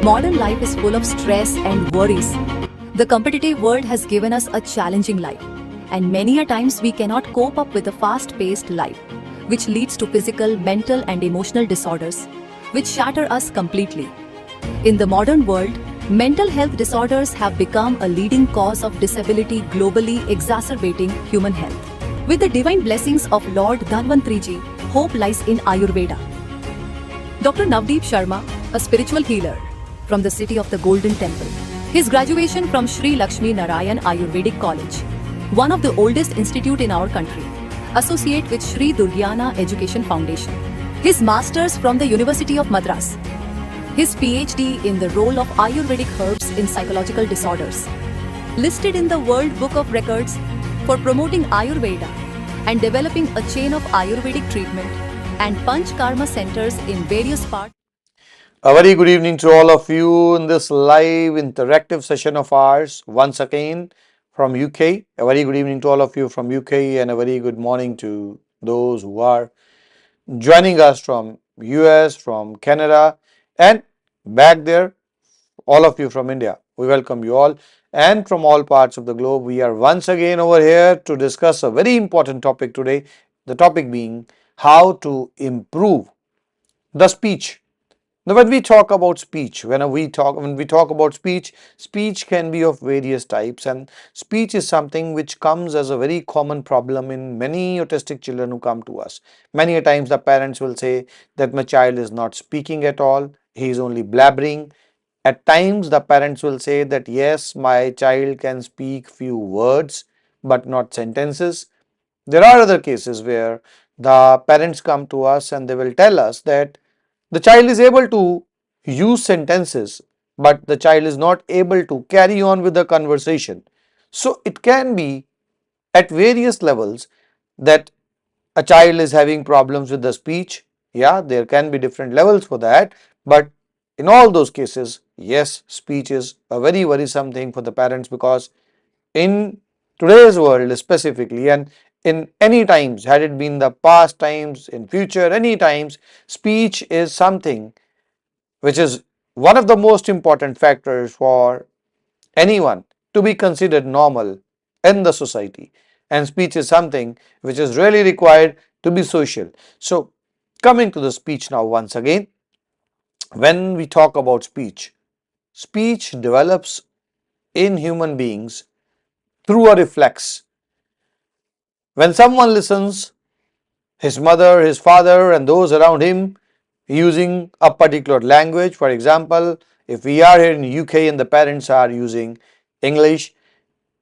Modern life is full of stress and worries. The competitive world has given us a challenging life, and many a times we cannot cope up with a fast-paced life, which leads to physical, mental and emotional disorders, which shatter us completely. In the modern world, mental health disorders have become a leading cause of disability globally, exacerbating human health. With the divine blessings of Lord Dhanvantriji, hope lies in Ayurveda. Dr. Navdeep Sharma, a spiritual healer from the city of the Golden Temple. His graduation from Sri Lakshmi Narayan Ayurvedic College, one of the oldest institute in our country, associate with Sri Durgyana Education Foundation. His masters from the University of Madras. His PhD in the role of Ayurvedic herbs in psychological disorders. Listed in the World Book of Records for promoting Ayurveda and developing a chain of Ayurvedic treatment and Panch Karma centers in various parts. A very good evening to all of you in this live interactive session of ours once again from UK. A very good evening to all of you from UK and a very good morning to those who are joining us from US, from Canada and back there, all of you from India. We welcome you all and from all parts of the globe. We are once again over here to discuss a very important topic today. The topic being how to improve the speech. Now, when we talk about speech, when we talk about speech, speech can be of various types, and speech is something which comes as a very common problem in many autistic children who come to us. Many a times the parents will say that my child is not speaking at all, he is only blabbering. At times the parents will say that yes, my child can speak few words but not sentences. There are other cases where the parents come to us and they will tell us that the child is able to use sentences, but the child is not able to carry on with the conversation. So it can be at various levels that a child is having problems with the speech. Yeah, there can be different levels for that, but in all those cases, yes, speech is a very worrisome thing for the parents, because in today's world specifically, and in any times, had it been the past times, in future, any times, speech is something which is one of the most important factors for anyone to be considered normal in the society, and speech is something which is really required to be social. So coming to the speech now once again, when we talk about speech, speech develops in human beings through a reflex. When someone listens, his mother, his father and those around him using a particular language, for example, if we are here in UK and the parents are using English,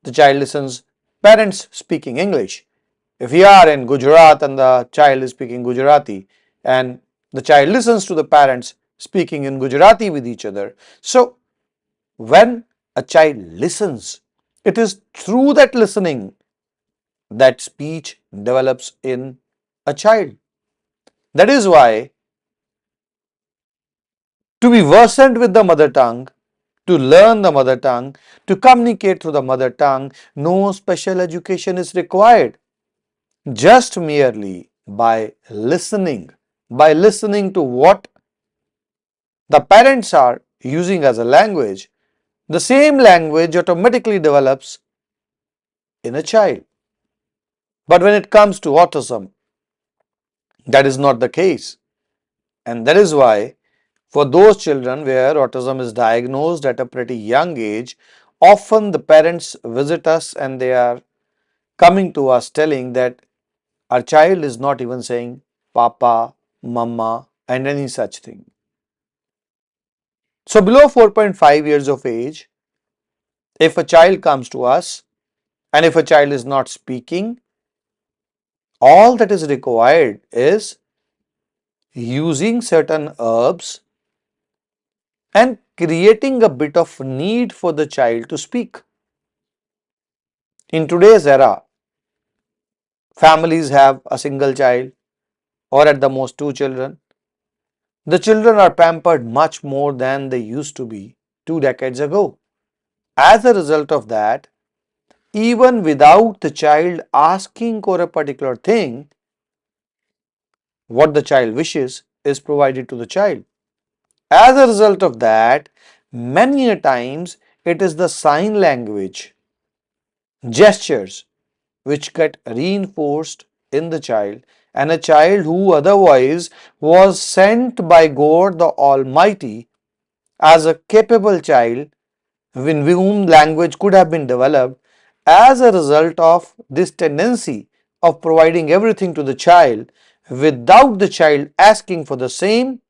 the child listens parents speaking English. If we are in Gujarat and the child is speaking Gujarati, and the child listens to the parents speaking in Gujarati with each other. So when a child listens, it is through that listening that speech develops in a child. That is why to be versant with the mother tongue, to learn the mother tongue, to communicate through the mother tongue, no special education is required. Just merely by listening to what the parents are using as a language, the same language automatically develops in a child. But when it comes to autism, that is not the case. And that is why for those children where autism is diagnosed at a pretty young age, often the parents visit us and they are coming to us telling that our child is not even saying Papa, Mama and any such thing. So below 4.5 years of age, if a child comes to us and if a child is not speaking, all that is required is using certain herbs and creating a bit of need for the child to speak. In today's era, families have a single child or at the most two children. The children are pampered much more than they used to be 2 decades ago. As a result of that, even without the child asking for a particular thing, what the child wishes is provided to the child. As a result of that, many a times it is the sign language, gestures which get reinforced in the child, and a child who otherwise was sent by God the Almighty as a capable child in whom language could have been developed, as a result of this tendency of providing everything to the child without the child asking for the same,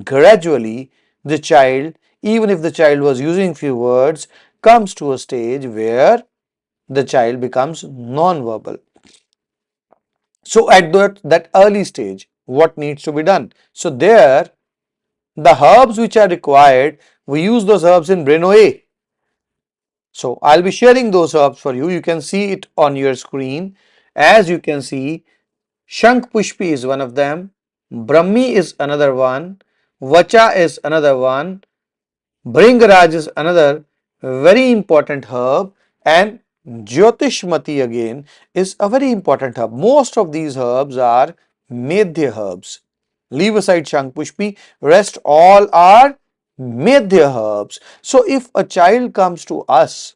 gradually the child, even if the child was using few words, comes to a stage where the child becomes non-verbal. So at that early stage, what needs to be done? So there, the herbs which are required, we use those herbs in brain OA. So I'll be sharing those herbs for you. You can see it on your screen. As you can see, Shank Pushpi is one of them, Brahmi is another one, Vacha is another one, Bhringraj is another very important herb, and Jyotishmati again is a very important herb. Most of these herbs are Medhya herbs. Leave aside Shankpushpi, rest all are Medhya herbs. So if a child comes to us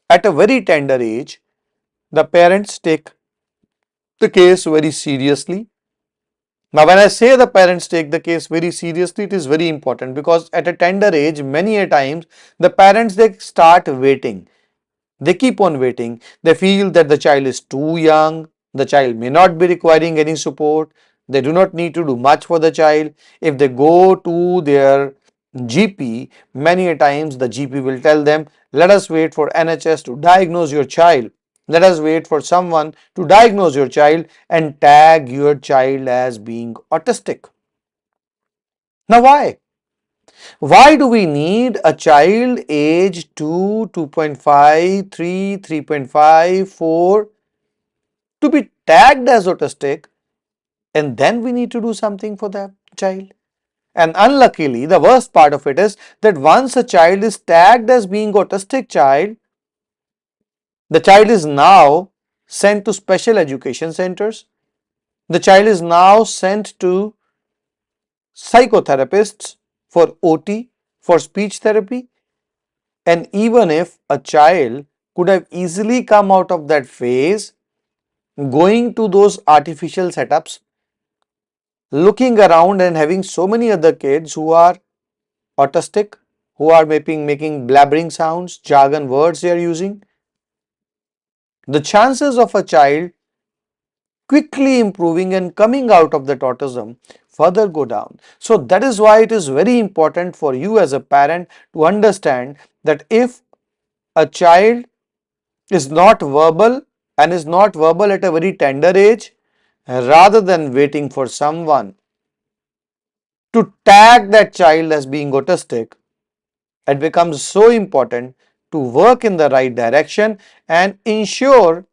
at a very tender age, the parents take the case very seriously. Now, when I say the parents take the case very seriously, it is very important because at a tender age, many a times the parents they start waiting. They keep on waiting. They feel that the child is too young. The child may not be requiring any support. They do not need to do much for the child. If they go to their GP, many a times the GP will tell them, let us wait for NHS to diagnose your child. Let us wait for someone to diagnose your child and tag your child as being autistic. Now, why? Why do we need a child age 2, 2.5, 3, 3.5, 4 to be tagged as autistic, and then we need to do something for that child? And unluckily, the worst part of it is that once a child is tagged as being autistic child, the child is now sent to special education centers. The child is now sent to psychotherapists for OT, for speech therapy. And even if a child could have easily come out of that phase, going to those artificial setups, looking around and having so many other kids who are autistic, who are making blabbering sounds, jargon words they are using, the chances of a child quickly improving and coming out of that autism further go down. So that is why it is very important for you as a parent to understand that if a child is not verbal and is not verbal at a very tender age, rather than waiting for someone to tag that child as being autistic, it becomes so important to work in the right direction and ensure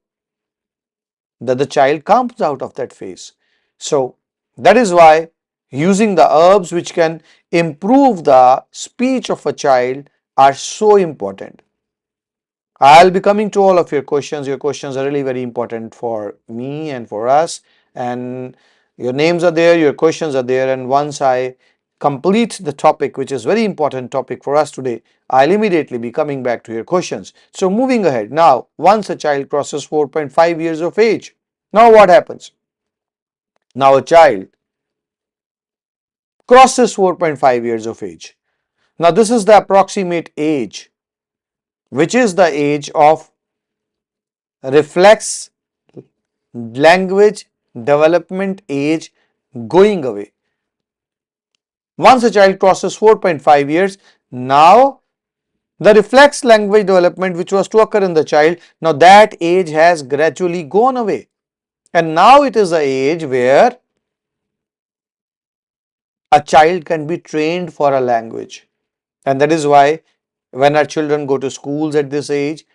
that the child comes out of that phase. So that is why using the herbs which can improve the speech of a child are so important. I'll be coming to all of your questions. Your questions are really very important for me and for us. And your names are there, your questions are there. And once I complete the topic, which is very important topic for us today, I'll immediately be coming back to your questions. So moving ahead. Now, once a child crosses 4.5 years of age, now what happens? Now a child crosses 4.5 years of age. Now this is the approximate age, which is the age of reflex language development age going away. Once a child crosses 4.5 years, now the reflex language development which was to occur in the child, now that age has gradually gone away. And now it is the age where a child can be trained for a language. And that is why when our children go to schools at this age,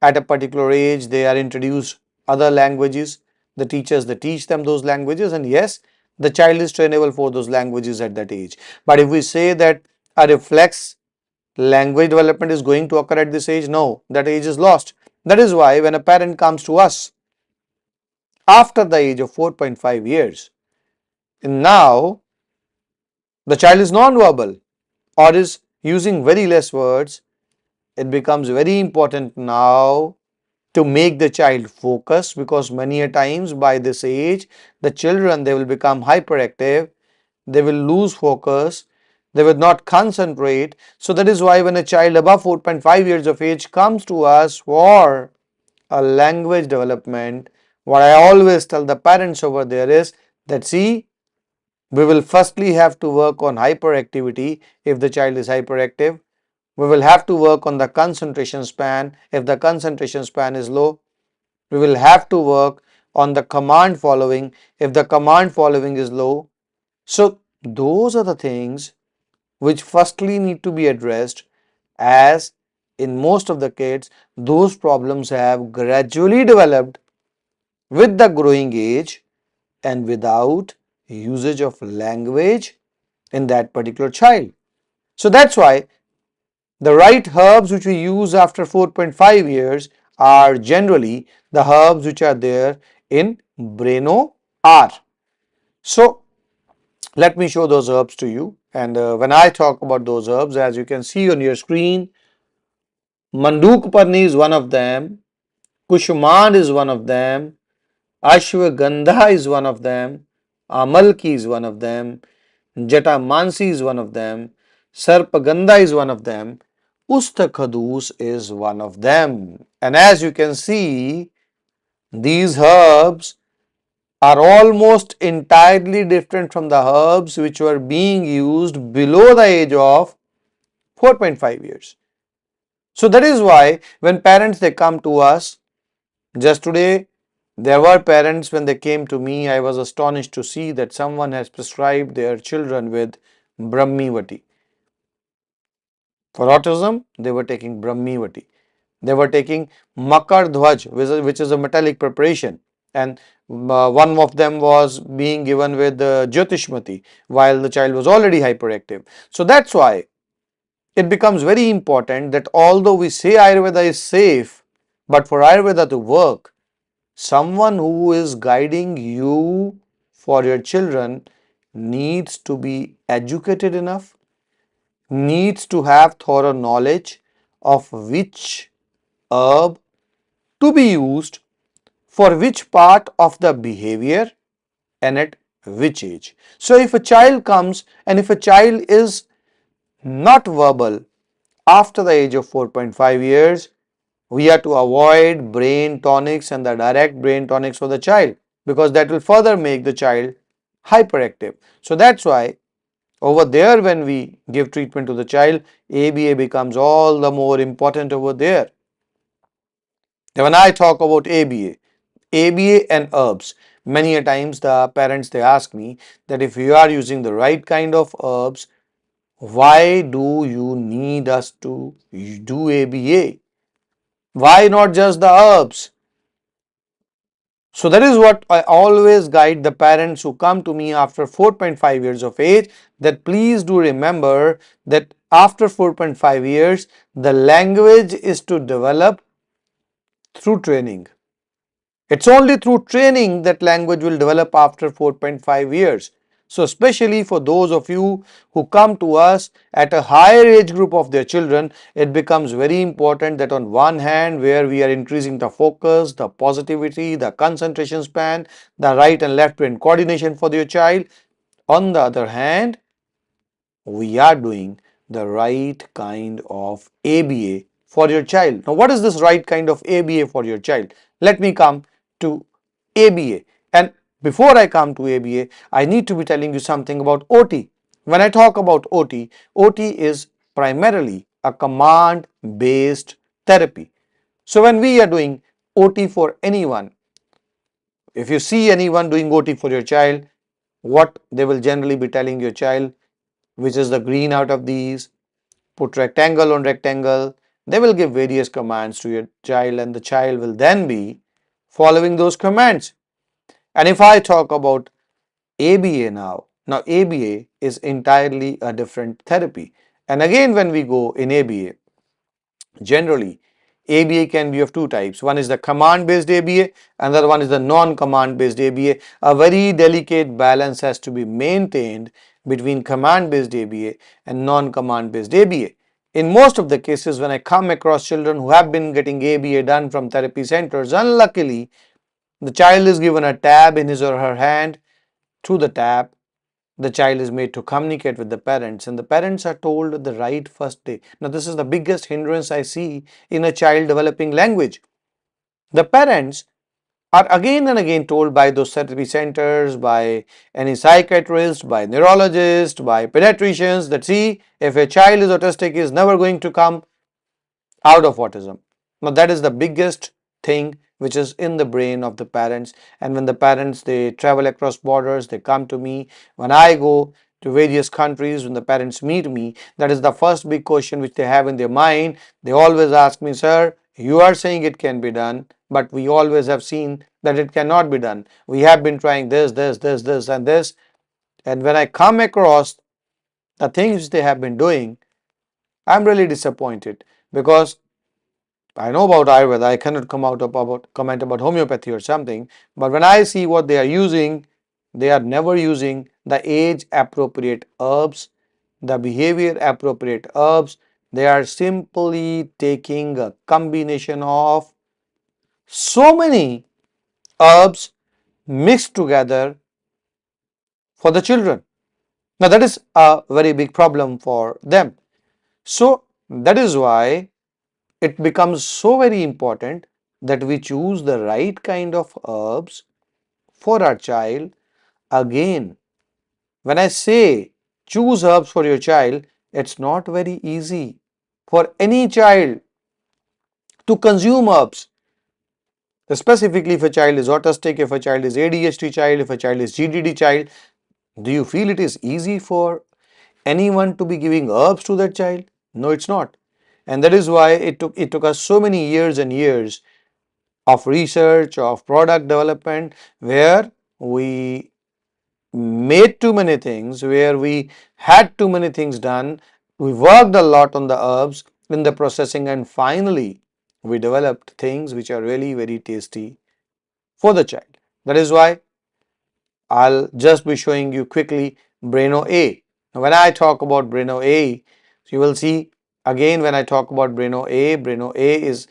at a particular age, they are introduced other languages. The teachers, they teach them those languages, and yes, the child is trainable for those languages at that age. But if we say that a reflex language development is going to occur at this age, no, that age is lost. That is why when a parent comes to us after the age of 4.5 years, now the child is non-verbal or is using very less words, it becomes very important now to make the child focus, because many a times by this age the children, they will become hyperactive, they will lose focus, they will not concentrate. So that is why when a child above 4.5 years of age comes to us for a language development, what I always tell the parents over there is that, see, we will firstly have to work on hyperactivity if the child is hyperactive. We will have to work on the concentration span if the concentration span is low. We will have to work on the command following if the command following is low. So those are the things which firstly need to be addressed, as in most of the kids those problems have gradually developed with the growing age and without usage of language in that particular child. So that's why the right herbs which we use after 4.5 years are generally the herbs which are there in Breno R. So let me show those herbs to you. And when I talk about those herbs, as you can see on your screen, Mandukparni is one of them, Kushman is one of them, Ashwagandha is one of them, Amalki is one of them, Jatamansi is one of them, Sarpagandha is one of them, Ustakhadoos is one of them. And as you can see, these herbs are almost entirely different from the herbs which were being used below the age of 4.5 years. So that is why when parents, they come to us, just today there were parents, when they came to me, I was astonished to see that someone has prescribed their children with Brahmivati. For autism, they were taking Brahmivati. They were taking Makar Dhwaj, which is a metallic preparation, and one of them was being given with Jyotishmati while the child was already hyperactive. So that's why it becomes very important that although we say Ayurveda is safe, but for Ayurveda to work, someone who is guiding you for your children needs to be educated enough, needs to have thorough knowledge of which herb to be used for which part of the behavior and at which age. So if a child comes and if a child is not verbal after the age of 4.5 years, we are to avoid brain tonics and the direct brain tonics for the child, because that will further make the child hyperactive. So that's why over there, when we give treatment to the child, ABA becomes all the more important over there. Now, when I talk about ABA and herbs, many a times the parents, they ask me that if you are using the right kind of herbs, why do you need us to do ABA? Why not just the herbs? So that is what I always guide the parents who come to me after 4.5 years of age, that please do remember that after 4.5 years, the language is to develop through training. It's only through training that language will develop after 4.5 years. So especially for those of you who come to us at a higher age group of their children, it becomes very important that on one hand, where we are increasing the focus, the positivity, the concentration span, the right and left brain coordination for your child, on the other hand, we are doing the right kind of ABA for your child. Now, what is this right kind of ABA for your child? Let me come to ABA. And before I come to ABA, I need to be telling you something about OT. When I talk about OT, OT is primarily a command based therapy. So, when we are doing OT for anyone, if you see anyone doing OT for your child, what they will generally be telling your child, which is the green out of these, put rectangle on rectangle. They will give various commands to your child, and the child will then be following those commands. And if I talk about ABA now ABA is entirely a different therapy. And again, when we go in ABA, generally ABA can be of two types. One is the command based ABA, another one is the non command based ABA. A very delicate balance has to be maintained between command-based ABA and non-command-based ABA. In most of the cases, when I come across children who have been getting ABA done from therapy centers, unluckily, the child is given a tab in his or her hand. Through the tab, the child is made to communicate with the parents, and the parents are told the right first day. Now, this is the biggest hindrance I see in a child developing language. The parents are again and again told by those therapy centers, by any psychiatrist, by neurologist, by pediatricians that see, if a child is autistic, he is never going to come out of autism. Now that is the biggest thing which is in the brain of the parents, and when the parents, they travel across borders, they come to me. When I go to various countries, when the parents meet me, that is the first big question which they have in their mind. They always ask me, sir, you are saying it can be done, but we always have seen that it cannot be done. We have been trying this and this, and when I come across the things they have been doing, I'm really disappointed, because I know about Ayurveda, I cannot comment about homeopathy or something, but when I see what they are using, they are never using the age appropriate herbs, the behavior appropriate herbs. They are simply taking a combination of so many herbs mixed together for the children. Now that is a very big problem for them. So that is why it becomes so very important that we choose the right kind of herbs for our child. Again, when I say choose herbs for your child, it's not very easy for any child to consume herbs. Specifically, if a child is autistic, if a child is ADHD child, if a child is GDD child, do you feel it is easy for anyone to be giving herbs to that child? No, it's not. And that is why it took us so many years and years of research, of product development, where we made too many things, where we had too many things done. We worked a lot on the herbs in the processing, and finally we developed things which are really very tasty for the child. That is why I'll just be showing you quickly Breno A. Now, when I talk about Breno A, you will see again when I talk about Breno A is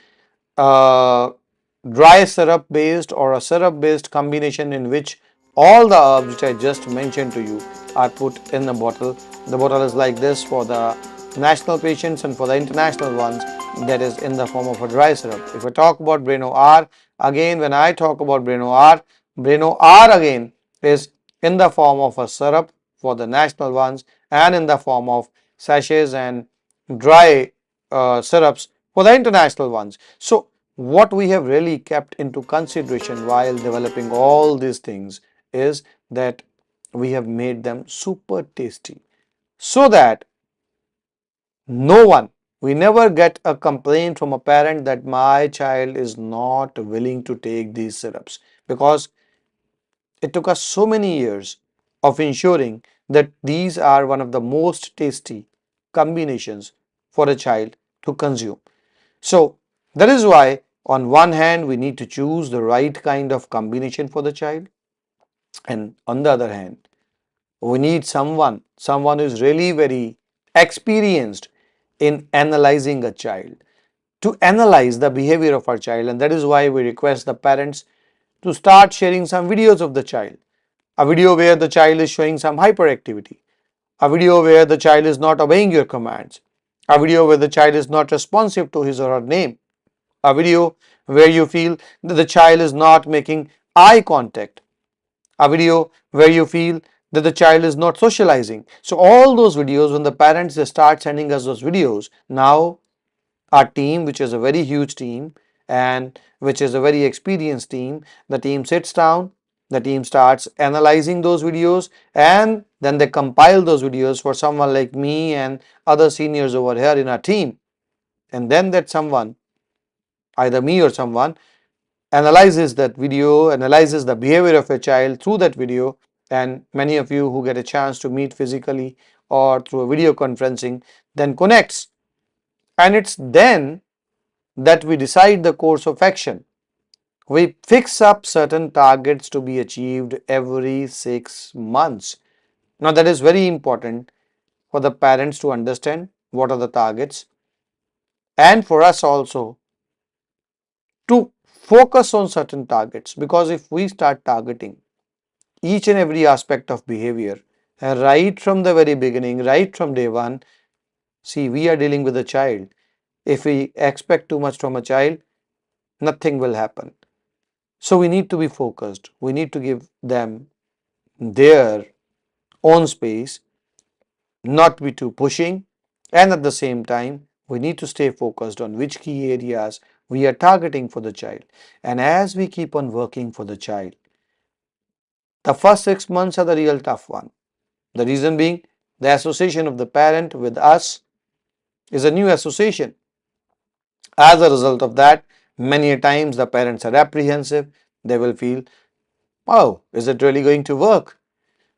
dry syrup based or a syrup based combination in which all the herbs which I just mentioned to you are put in a bottle. The bottle is like this for the national patients, and for the international ones, that is in the form of a dry syrup. If I talk about Breno R, again when I talk about Breno R again is in the form of a syrup for the national ones, and in the form of sachets and dry syrups for the international ones. So what we have really kept into consideration while developing all these things is that we have made them super tasty, so that no one, we never get a complaint from a parent that my child is not willing to take these syrups, because it took us so many years of ensuring that these are one of the most tasty combinations for a child to consume. So that is why on one hand we need to choose the right kind of combination for the child, and on the other hand we need someone who is really very experienced in analyzing a child, to analyze the behavior of our child. And that is why we request the parents to start sharing some videos of the child, a video where the child is showing some hyperactivity, a video where the child is not obeying your commands, a video where the child is not responsive to his or her name, a video where you feel that the child is not making eye contact, a video where you feel that the child is not socializing. So all those videos, when the parents, they start sending us those videos, now our team, which is a very huge team and which is a very experienced team, the team sits down, the team starts analyzing those videos, and then they compile those videos for someone like me and other seniors over here in our team. And then that someone, either me or someone, analyzes that video, analyzes the behavior of a child through that video. And many of you who get a chance to meet physically or through a video conferencing then connects, and it's then that we decide the course of action. We fix up certain targets to be achieved every 6 months. Now, that is very important for the parents to understand what are the targets, and for us also to focus on certain targets, because if we start targeting each and every aspect of behavior right from the very beginning, right from day one, see, we are dealing with a child. If we expect too much from a child, nothing will happen. So we need to be focused. We need to give them their own space, not be too pushing, and at the same time, we need to stay focused on which key areas we are targeting for the child. And as we keep on working for the child, the first 6 months are the real tough one. The reason being, the association of the parent with us is a new association. As a result of that, many times the parents are apprehensive. They will feel, oh, is it really going to work?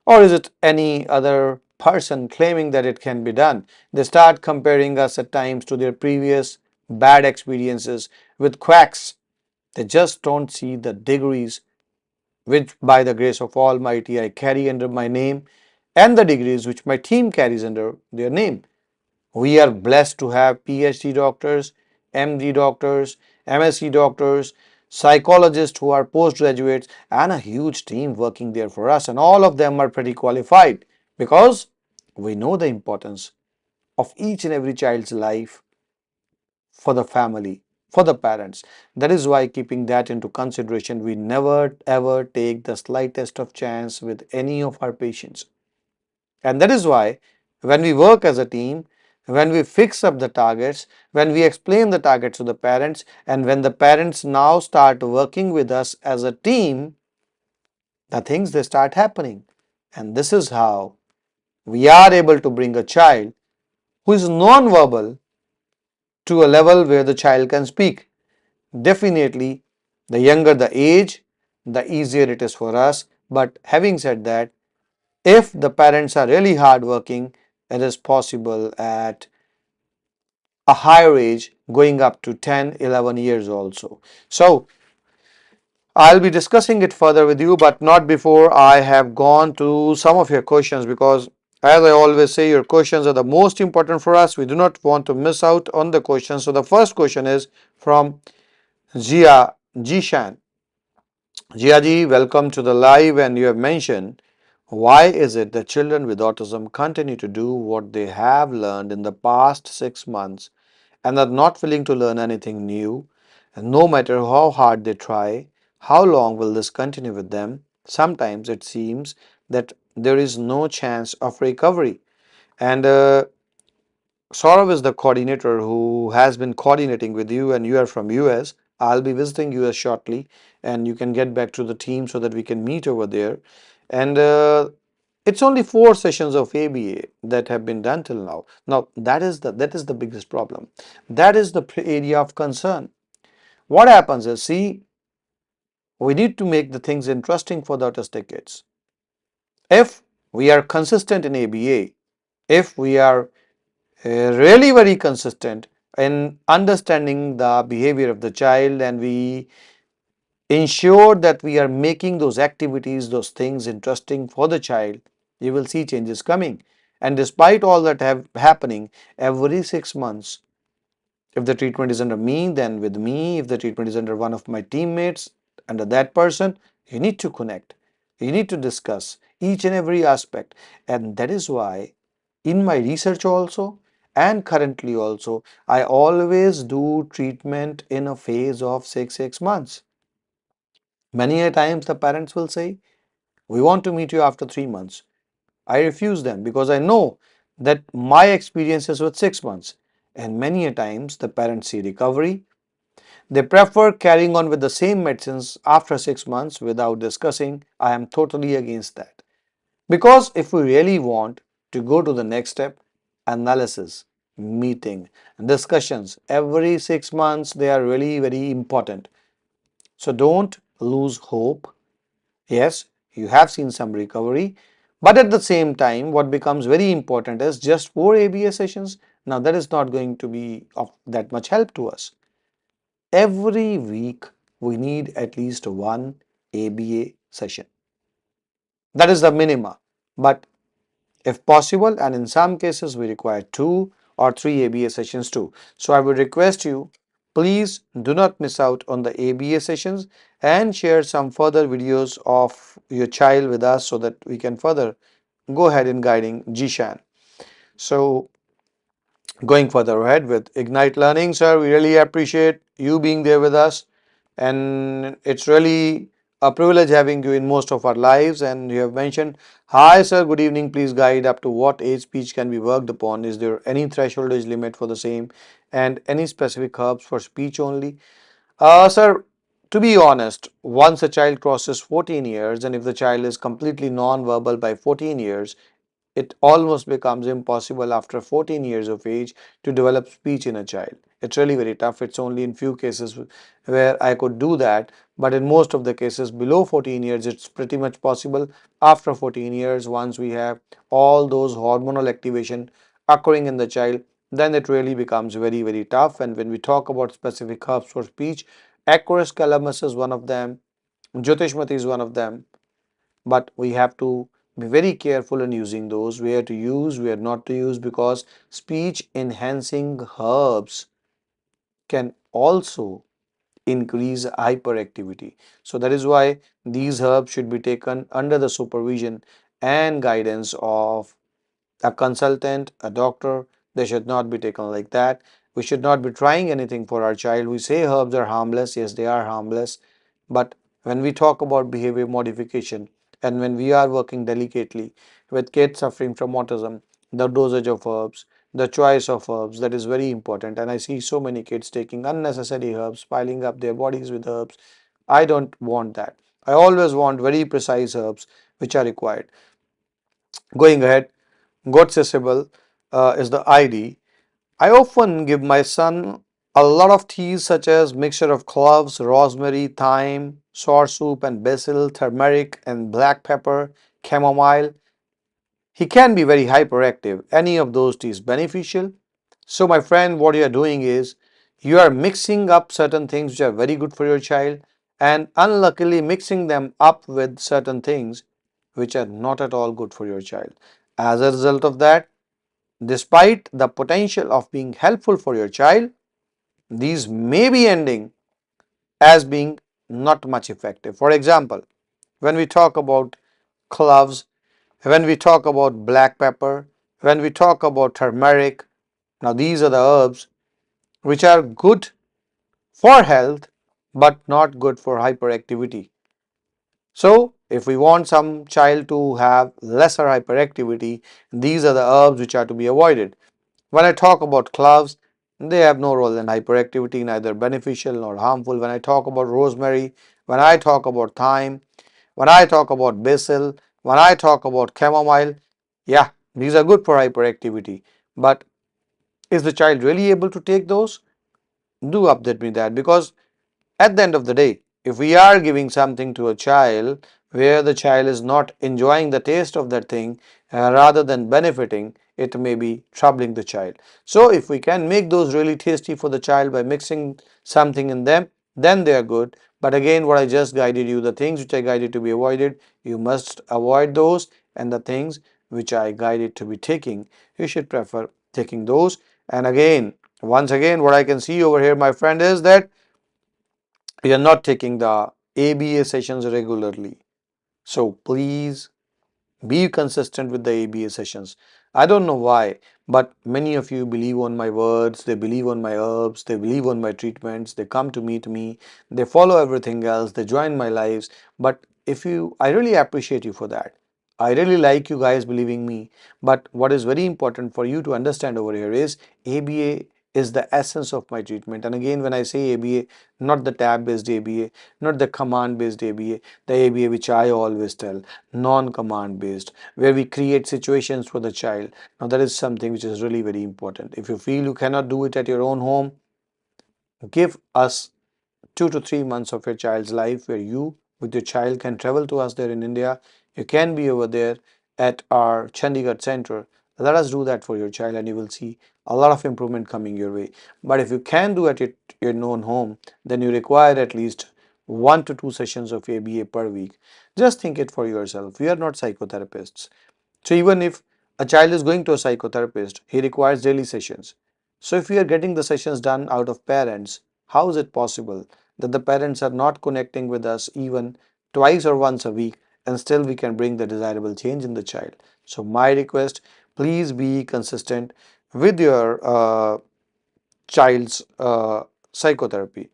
Or is it any other person claiming that it can be done? They start comparing us at times to their previous bad experiences with quacks. They just don't see the degrees which, by the grace of Almighty, I carry under my name, and the degrees which my team carries under their name. We are blessed to have PhD doctors, MD doctors, MSc doctors, psychologists who are postgraduates, and a huge team working there for us. And all of them are pretty qualified because we know the importance of each and every child's life for the family, for the parents. That is why, keeping that into consideration, we never ever take the slightest of chance with any of our patients. And that is why, when we work as a team, when we fix up the targets, when we explain the targets to the parents, and when the parents now start working with us as a team, the things they start happening. And this is how we are able to bring a child who is non-verbal to a level where the child can speak. Definitely, the younger the age, the easier it is for us. But having said that, if the parents are really hardworking, it is possible at a higher age, going up to 10, 11 years also. So, I'll be discussing it further with you, but not before I have gone to some of your questions, because as I always say, your questions are the most important for us. We do not want to miss out on the questions. So, the first question is from Jia Jishan. Jiaji, welcome to the live, and you have mentioned, why is it that children with autism continue to do what they have learned in the past 6 months and are not willing to learn anything new? And no matter how hard they try, how long will this continue with them? Sometimes it seems that there is no chance of recovery. And Saurav is the coordinator who has been coordinating with you, and you are from US. I'll be visiting US shortly, and you can get back to the team so that we can meet over there. And it's only 4 sessions of ABA that have been done till now. Now that is the biggest problem. That is the area of concern. What happens is, see, we need to make the things interesting for the autistic kids. If we are consistent in ABA, if we are really very consistent in understanding the behavior of the child, and we ensure that we are making those activities, those things interesting for the child, you will see changes coming. And despite all that have happening, every 6 months, if the treatment is under me, then with me. If the treatment is under one of my teammates, under that person, you need to connect. You need to discuss each and every aspect. And that is why, in my research also, and currently also, I always do treatment in a phase of 6 months. Many a times the parents will say, we want to meet you after 3 months. I refuse them because I know that my experiences with 6 months. And many a times the parents see recovery. They prefer carrying on with the same medicines after 6 months without discussing. I am totally against that. Because if we really want to go to the next step, analysis, meeting, discussions every 6 months, they are really very important. So don't lose hope. Yes, you have seen some recovery, but at the same time, what becomes very important is just 4 ABA sessions. Now, that is not going to be of that much help to us. Every week, we need at least one ABA session. That is the minima. But if possible, and in some cases we require 2 or 3 ABA sessions too. So I would request you, please do not miss out on the ABA sessions and share some further videos of your child with us so that we can further go ahead in guiding Jishan. So going further ahead with Ignite Learning, sir, we really appreciate you being there with us, and it's really a privilege having you in most of our lives. And you have mentioned, hi sir, good evening, please guide up to what age speech can be worked upon. Is there any threshold age limit for the same, and any specific herbs for speech only? Sir, to be honest, once a child crosses 14 years, and if the child is completely non-verbal by 14 years, it almost becomes impossible after 14 years of age to develop speech in a child. It's really very tough. It's only in few cases where I could do that, but in most of the cases below 14 years, it's pretty much possible. After 14 years, once we have all those hormonal activation occurring in the child, then it really becomes very, very tough. And when we talk about specific herbs for speech, Acorus calamus is one of them, Jyotishmati is one of them, but we have to be very careful in using those, where to use, where not to use, because speech enhancing herbs can also increase hyperactivity. So that is why these herbs should be taken under the supervision and guidance of a consultant, a doctor. They should not be taken like that. We should not be trying anything for our child. We say herbs are harmless. Yes, they are harmless. But when we talk about behavior modification, and when we are working delicately with kids suffering from autism, the dosage of herbs, the choice of herbs, that is very important. And I see so many kids taking unnecessary herbs, piling up their bodies with herbs. I don't want that. I always want very precise herbs which are required. Going ahead, Godsessable is the ID. I often give my son a lot of teas such as mixture of cloves, rosemary, thyme, sour soup and basil, turmeric and black pepper, chamomile. He can be very hyperactive. Any of those teas beneficial. So my friend, what you are doing is you are mixing up certain things which are very good for your child, and unluckily mixing them up with certain things which are not at all good for your child. As a result of that, despite the potential of being helpful for your child, these may be ending as being not much effective. For example, when we talk about cloves, when we talk about black pepper, when we talk about turmeric, now these are the herbs which are good for health but not good for hyperactivity. So, if we want some child to have lesser hyperactivity, these are the herbs which are to be avoided. When I talk about cloves, they have no role in hyperactivity, neither beneficial nor harmful. When I talk about rosemary, when I talk about thyme, when I talk about basil, when I talk about chamomile, yeah, these are good for hyperactivity. But is the child really able to take those? Do update me that, because at the end of the day, if we are giving something to a child where the child is not enjoying the taste of that thing, rather than benefiting, it may be troubling the child. So if we can make those really tasty for the child by mixing something in them, then they are good. But again, what I just guided you, the things which I guided to be avoided, you must avoid those, and the things which I guided to be taking, you should prefer taking those. And again, once again, what I can see over here, my friend, is that we are not taking the ABA sessions regularly. So please be consistent with the ABA sessions. I don't know why, but many of you believe on my words, they believe on my herbs, they believe on my treatments, they come to meet me, they follow everything else, they join my lives. But if you, I really appreciate you for that. I really like you guys believing me. But what is very important for you to understand over here is ABA is the essence of my treatment. And again, when I say ABA, not the tab based ABA, not the command based ABA, the ABA which I always tell, non-command based, where we create situations for the child. Now that is something which is really very important. If you feel you cannot do it at your own home, give us 2 to 3 months of your child's life where you with your child can travel to us there in India. You can be over there at our Chandigarh center. Let us do that for your child, and you will see a lot of improvement coming your way. But if you can do it at your own home, then you require at least 1 to 2 sessions of ABA per week. Just think it for yourself. We are not psychotherapists. So even if A child is going to a psychotherapist, he requires daily sessions. So, if we are getting the sessions done out of parents, how is it possible that the parents are not connecting with us even twice or once a week and still we can bring the desirable change in the child? So, my request, please be consistent with your child's psychotherapy.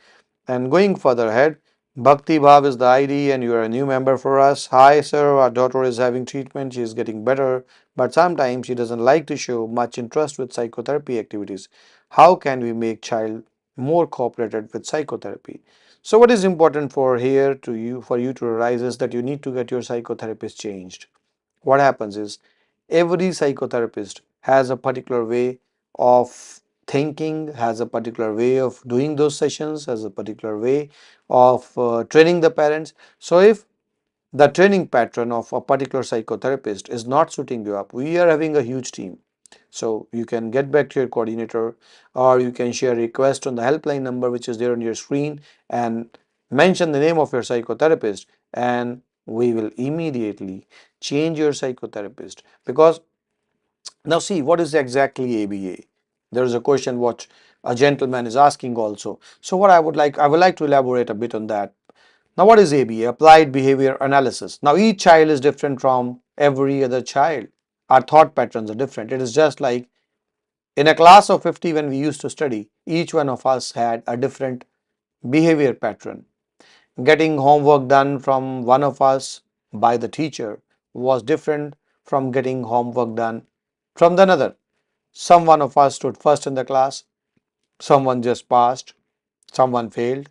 And going further ahead, Bhakti Bhav is the ID and you are a new member for us. Hi sir, our daughter is having treatment, she is getting better, but sometimes she doesn't like to show much interest with psychotherapy activities. How can we make child more cooperated with psychotherapy? So what is important for you to realize is that you need to get your psychotherapist changed. What happens is every psychotherapist has a particular way of thinking, has a particular way of doing those sessions, has a particular way of training the parents. So if the training pattern of a particular psychotherapist is not suiting you up, we are having a huge team. So you can get back to your coordinator or you can share a request on the helpline number which is there on your screen and mention the name of your psychotherapist, and we will immediately change your psychotherapist. Because now see, what is exactly ABA? There is a question what a gentleman is asking also. So what I would like to elaborate a bit on that. Now what is ABA? Applied Behavior Analysis. Now each child is different from every other child. Our thought patterns are different. It is just like in a class of 50 when we used to study, each one of us had a different behavior pattern. Getting homework done from one of us by the teacher was different from getting homework done from the another. Someone of us stood first in the class, someone just passed, someone failed,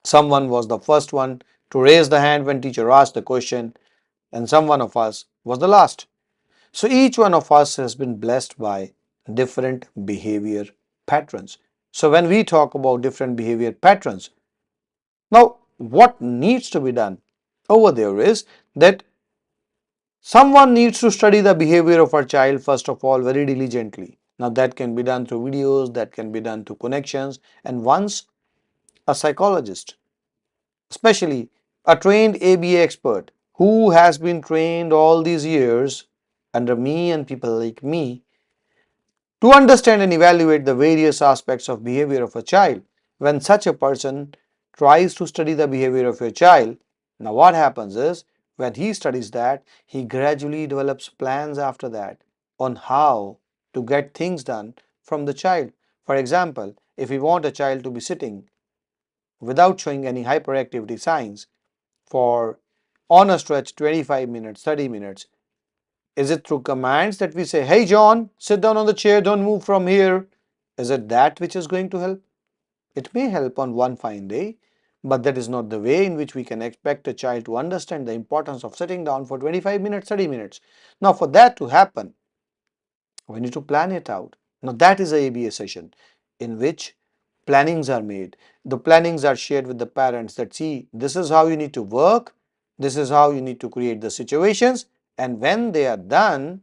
someone was the first one to raise the hand when teacher asked the question, and someone of us was the last. So each one of us has been blessed by different behavior patterns. So when we talk about different behavior patterns, now what needs to be done over there is that someone needs to study the behavior of our child first of all very diligently. Now that can be done through videos, that can be done through connections, and once a psychologist, especially a trained ABA expert who has been trained all these years under me and people like me to understand and evaluate the various aspects of behavior of a child. When such a person tries to study the behavior of your child, now what happens is when he studies that, he gradually develops plans after that on how to get things done from the child. For example, if we want a child to be sitting without showing any hyperactivity signs for on a stretch 25 minutes, 30 minutes, is it through commands that we say, hey John, sit down on the chair, don't move from here? Is it that which is going to help? It may help on one fine day, but that is not the way in which we can expect a child to understand the importance of sitting down for 25 minutes, 30 minutes. Now, for that to happen, we need to plan it out. Now, that is a ABA session in which plannings are made. The plannings are shared with the parents that see, this is how you need to work, this is how you need to create the situations, and when they are done,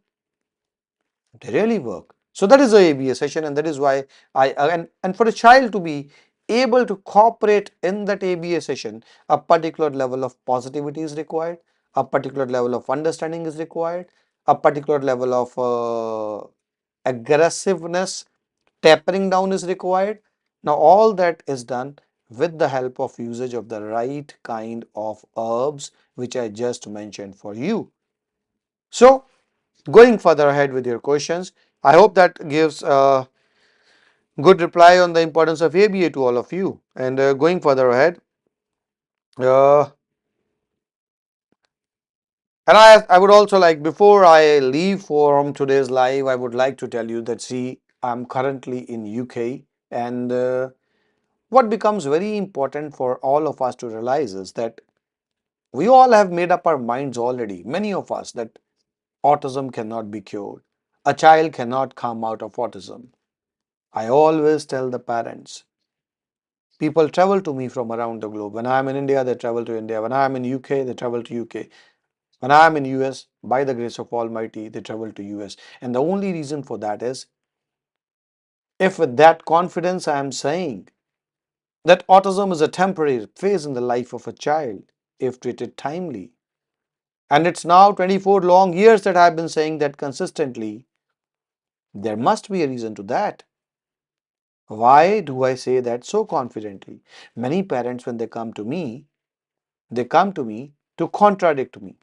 they really work. So that is the ABA session, and that is why and for a child to be able to cooperate in that ABA session, a particular level of positivity is required, a particular level of understanding is required, a particular level of aggressiveness, tapering down is required. Now all that is done with the help of usage of the right kind of herbs which I just mentioned for you. So going further ahead with your questions, I hope that gives a good reply on the importance of ABA to all of you. And going further ahead, uh, and I would also like, before I leave from today's live, I would like to tell you that see, I'm currently in UK, and what becomes very important for all of us to realize is that we all have made up our minds already, many of us, that autism cannot be cured. A child cannot come out of autism. I always tell the parents, people travel to me from around the globe. When I am in India, they travel to India. When I am in UK, they travel to UK. When I am in US, by the grace of Almighty, they travel to US. And the only reason for that is, if with that confidence I am saying that autism is a temporary phase in the life of a child, if treated timely, And it's now 24 long years that I've been saying that consistently. There must be a reason to that. Why do I say that so confidently? Many parents, when they come to me to contradict me.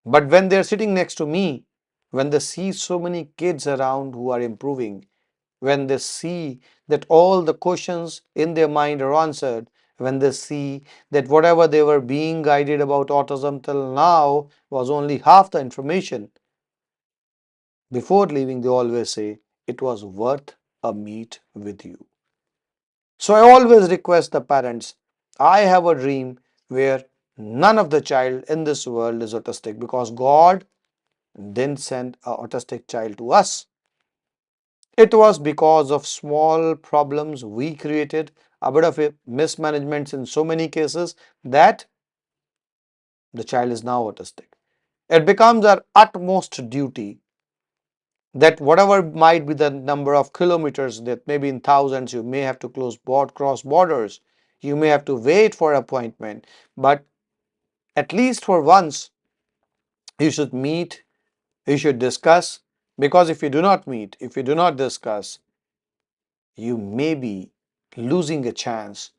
But when they're sitting next to me, when they see so many kids around who are improving, when they see that all the questions in their mind are answered, when they see that whatever they were being guided about autism till now was only half the information, before leaving, they always say, it was worth a meet with you. So I always request the parents, I have a dream where none of the child in this world is autistic because God didn't send an autistic child to us. It was because of small problems we created, a bit of mismanagements in so many cases that the child is now autistic. It becomes our utmost duty that whatever might be the number of kilometers, that maybe in thousands, you may have to cross borders, you may have to wait for appointment, but at least for once you should meet, you should discuss, because if you do not meet, if you do not discuss, you may be losing a chance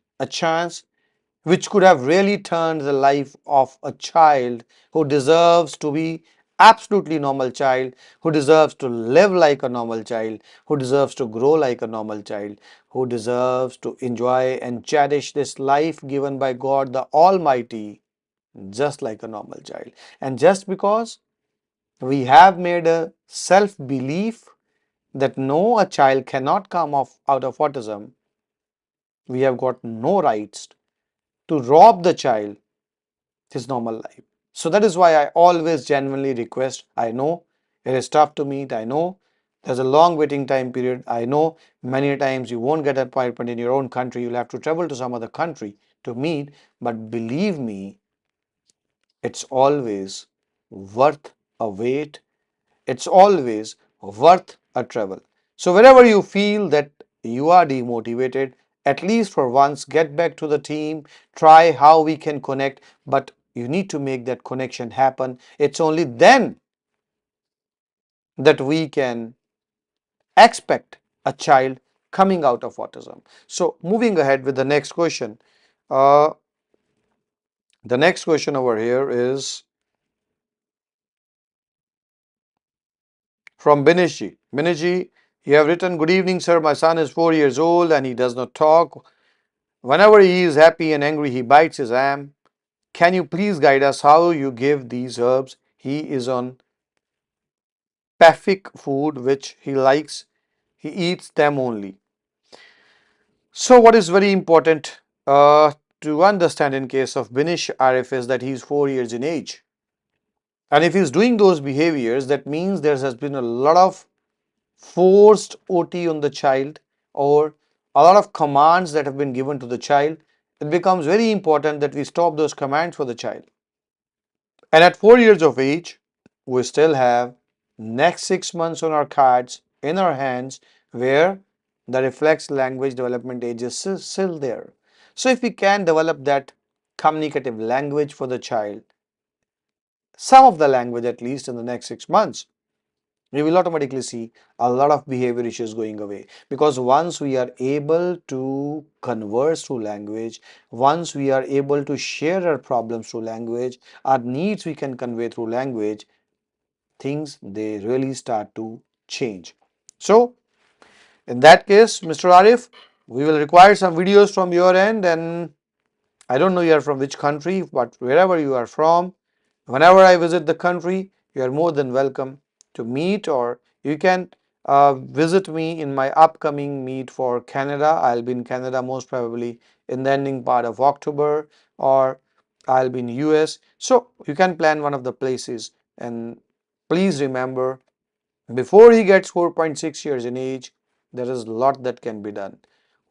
which could have really turned the life of a child who deserves to be absolutely normal child, who deserves to live like a normal child, who deserves to grow like a normal child, who deserves to enjoy and cherish this life given by God the Almighty just like a normal child. And just because we have made a self belief that no, a child cannot come out of autism, we have got no rights to rob the child his normal life. So that is why I always genuinely request. I know it is tough to meet. I know there's a long waiting time period. I know many times you won't get an appointment in your own country. You'll have to travel to some other country to meet. But believe me, it's always worth a wait. It's always worth a travel. So wherever you feel that you are demotivated, at least for once get back to the team, try how we can connect, but you need to make that connection happen. It's only then that we can expect a child coming out of autism. So moving ahead with the next question. Uh, the next question over here is from Binishji. Binishji, you have written, good evening, sir. My son is 4 years old and he does not talk. Whenever he is happy and angry, he bites his arm. Can you please guide us how you give these herbs? He is on Pacific food which he likes. He eats them only. So what is very important to understand in case of Binish Arif is that he is 4 years in age. And if he is doing those behaviors, that means there has been a lot of forced OT on the child or a lot of commands that have been given to the child. It becomes very important that we stop those commands for the child. And at 4 years of age, we still have next 6 months on our cards in our hands where the reflex language development age is still there. So if we can develop that communicative language for the child, some of the language at least in the next 6 months, we will automatically see a lot of behavior issues going away, because once we are able to converse through language, once we are able to share our problems through language, our needs we can convey through language, things they really start to change. So in that case, Mr. Arif, we will require some videos from your end, and I don't know you are from which country, but wherever you are from, whenever I visit the country, you are more than welcome to meet, or you can visit me in my upcoming meet for Canada. I'll be in Canada most probably in the ending part of October, or I'll be in US. So you can plan one of the places, and please remember, before he gets 4.6 years in age, there is a lot that can be done.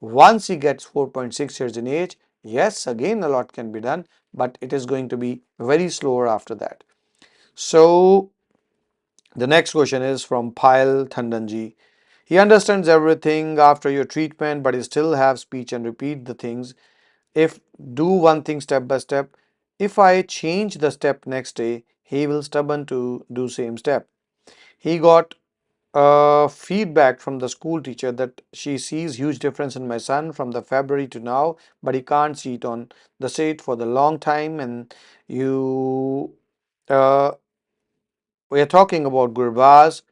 Once he gets 4.6 years in age, yes, again a lot can be done, but it is going to be very slower after that. So the next question is from Payal Thandanji. He understands everything after your treatment, but he still have speech and repeat the things. If do one thing step by step, If I change the step next day, he will stubborn to do same step. He got feedback from the school teacher that she sees huge difference in my son from the February to now, but he can't see it on the state for the long time. And you, uh, we are talking about Gurbaz,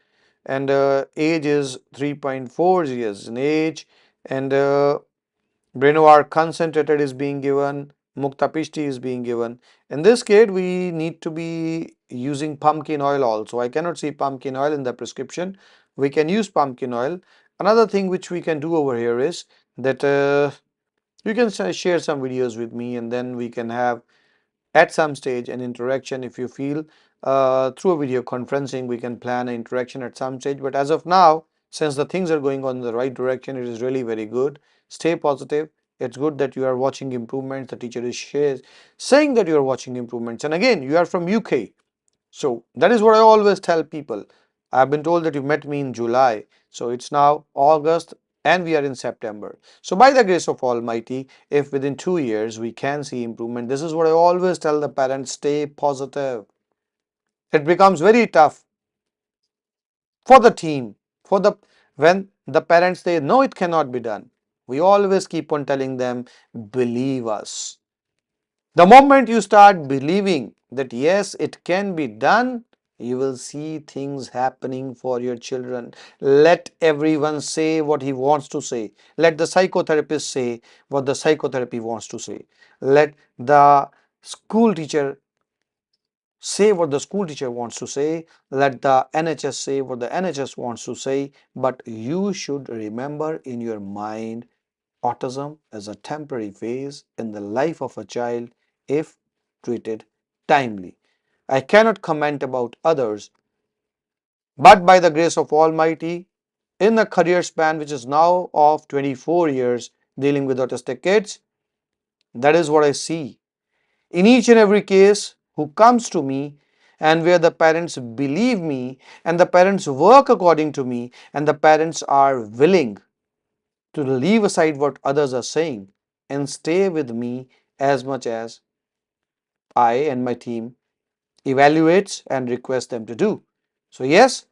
and age is 3.4 years in age, and Brenoir concentrated is being given, Muktapishti is being given. In this case, we need to be using pumpkin oil also. I cannot see pumpkin oil in the prescription. We can use pumpkin oil. Another thing which we can do over here is that you can share some videos with me, and then we can have at some stage an interaction. If you feel through a video conferencing, we can plan an interaction at some stage. But as of now, since the things are going on in the right direction, it is really very good. Stay positive. It's good that you are watching improvements. The teacher is saying that you are watching improvements, and again, you are from UK, so that is what I always tell people. I've been told that you met me in July. So it's now August and we are in September. So by the grace of Almighty, if within 2 years we can see improvement, this is what I always tell the parents, stay positive. It becomes very tough for the team, for the when the parents say no, it cannot be done. We always keep on telling them, believe us. The moment you start believing that yes, it can be done, you will see things happening for your children. Let everyone say what he wants to say. Let the psychotherapist say what the psychotherapy wants to say. Let the school teacher say what the school teacher wants to say. Let the NHS say what the NHS wants to say. But you should remember in your mind, autism is a temporary phase in the life of a child if treated timely. I cannot comment about others, but by the grace of Almighty, in a career span which is now of 24 years dealing with autistic kids, that is what I see. In each and every case who comes to me, and where the parents believe me and the parents work according to me and the parents are willing to leave aside what others are saying and stay with me as much as I and my team evaluates and requests them to do. So yes,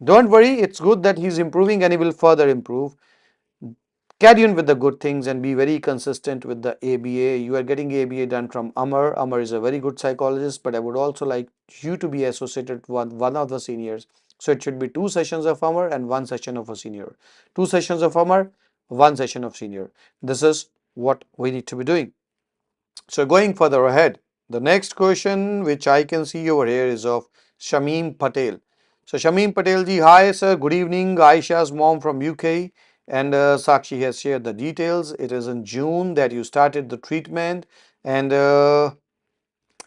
don't worry, it's good that he's improving and he will further improve. Carry on with the good things and be very consistent with the ABA. You are getting ABA done from Amar. Amar is a very good psychologist, but I would also like you to be associated with one of the seniors. So it should be 2 sessions of Amar and 1 session of a senior. 2 sessions of Amar, 1 session of senior. This is what we need to be doing. So going further ahead, the next question which I can see over here is of Shamim Patel. So Shamim Patel ji, hi sir, good evening. Aisha's mom from UK, and Sakshi has shared the details. It is in June that you started the treatment, and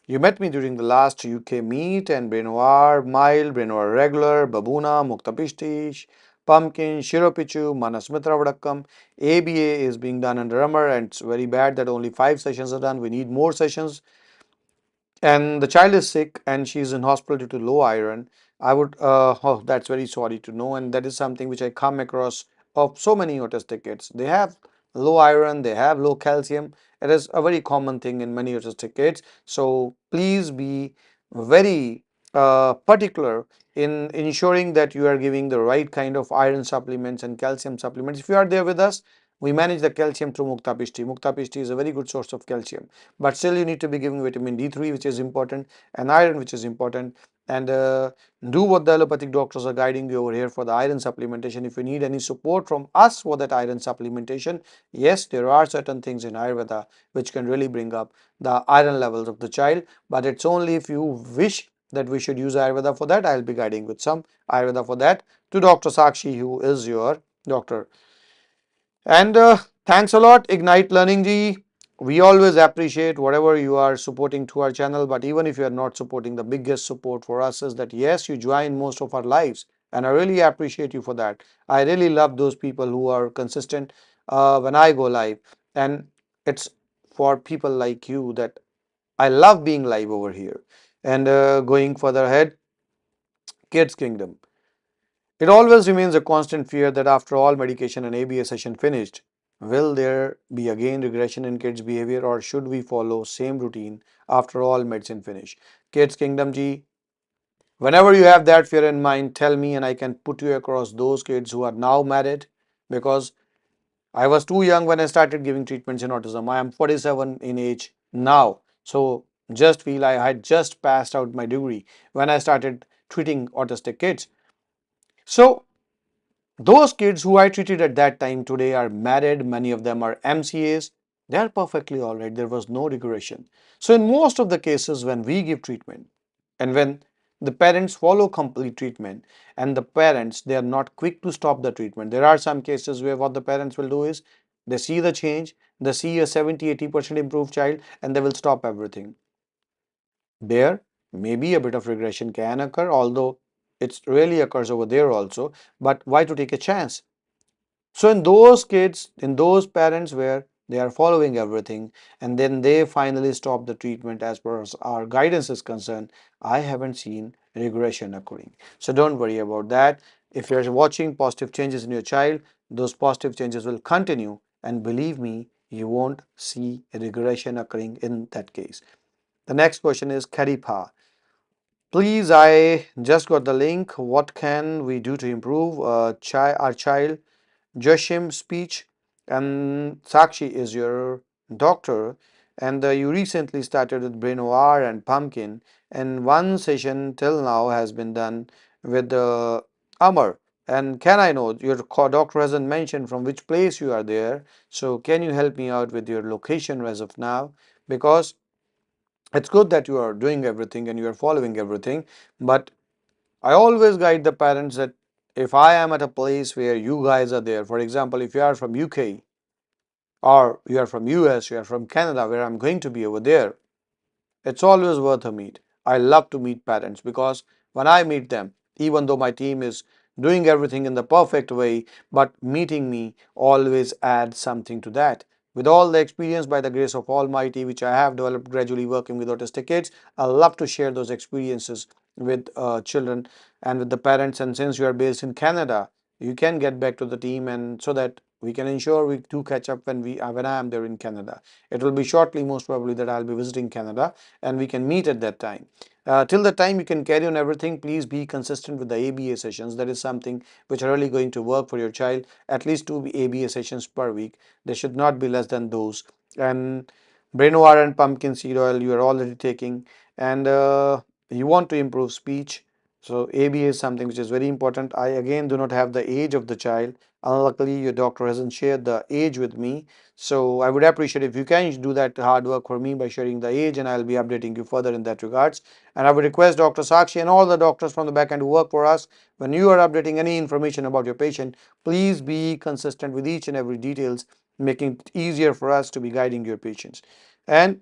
you met me during the last UK meet, and Brenoir mild, Brenoir regular, Babuna, Muktapishtish, Pumpkin, Shiropichu, Manasmitra Vadakkam. ABA is being done under Amar, and it's very bad that only 5 sessions are done. We need more sessions, and the child is sick and she's in hospital due to low iron. I would oh, that's very sorry to know, and that is something which I come across of so many autistic kids. They have low iron, they have low calcium. It is a very common thing in many autistic kids, so please be very particular in ensuring that you are giving the right kind of iron supplements and calcium supplements. If you are there with us, we manage the calcium through Mukta Pishti. Mukta Pishti is a very good source of calcium, but still you need to be giving vitamin D3, which is important, and iron, which is important, and do what the allopathic doctors are guiding you over here for the iron supplementation. If you need any support from us for that iron supplementation, yes, there are certain things in Ayurveda which can really bring up the iron levels of the child, but it's only if you wish that we should use Ayurveda for that. I'll be guiding with some Ayurveda for that to Dr. Sakshi, who is your doctor. And thanks a lot, Ignite Learning G. We always appreciate whatever you are supporting to our channel, but even if you are not supporting, the biggest support for us is that yes, you join most of our lives, and I really appreciate you for that. I really love those people who are consistent when I go live, and it's for people like you that I love being live over here. And going further ahead, Kids Kingdom. It always remains a constant fear that after all medication and ABA session finished, Will there be again regression in kids' behavior, or should we follow same routine after all medicine finish? Kids Kingdom G, whenever you have that fear in mind, tell me and I can put you across those kids who are now married, because I was too young when I started giving treatments in autism. I am 47 in age now. So just feel I had just passed out my degree when I started treating autistic kids. So those kids who I treated at that time today are married, many of them are MCAs. They are perfectly all right. There was no regression. So in most of the cases when we give treatment and when the parents follow complete treatment, and the parents, they are not quick to stop the treatment. There are some cases where what the parents will do is they see the change, they see a 70-80% improved child, and they will stop everything. There maybe a bit of regression can occur, although it really occurs over there also. But why to take a chance? So in those kids, in those parents where they are following everything and then they finally stop the treatment as per our guidance is concerned, I haven't seen regression occurring. So don't worry about that. If you're watching positive changes in your child, those positive changes will continue, and believe me, you won't see a regression occurring in that case. The next question is Karipa. Please, I just got the link. What can we do to improve our child Joshim speech? And Sakshi is your doctor, and you recently started with Brinoir and pumpkin, and one session till now has been done with the Amar. And can I know, your doctor hasn't mentioned from which place you are there, so can you help me out with your location as of now? Because it's good that you are doing everything and you are following everything, but I always guide the parents that if I am at a place where you guys are there, for example, if you are from UK or you are from US, you are from Canada, where I'm going to be over there, it's always worth a meet. I love to meet parents because when I meet them, even though my team is doing everything in the perfect way, but meeting me always adds something to that. With all the experience by the grace of Almighty, which I have developed gradually working with autistic kids, I love to share those experiences with children and with the parents. And since you are based in Canada, you can get back to the team, and so that we can ensure we do catch up when I am there in Canada. It will be shortly, most probably, that I'll be visiting Canada, and we can meet at that time. Till the time you can carry on everything, please be consistent with the ABA sessions. That is something which are really going to work for your child. At least 2 ABA sessions per week. They should not be less than those. And Brainware and pumpkin seed oil you are already taking, and you want to improve speech. So ABA is something which is very important. I again do not have the age of the child. Unluckily, your doctor hasn't shared the age with me. So I would appreciate if you can do that hard work for me by sharing the age, and I'll be updating you further in that regards. And I would request Dr. Sakshi and all the doctors from the back end who work for us, when you are updating any information about your patient, please be consistent with each and every details, making it easier for us to be guiding your patients. And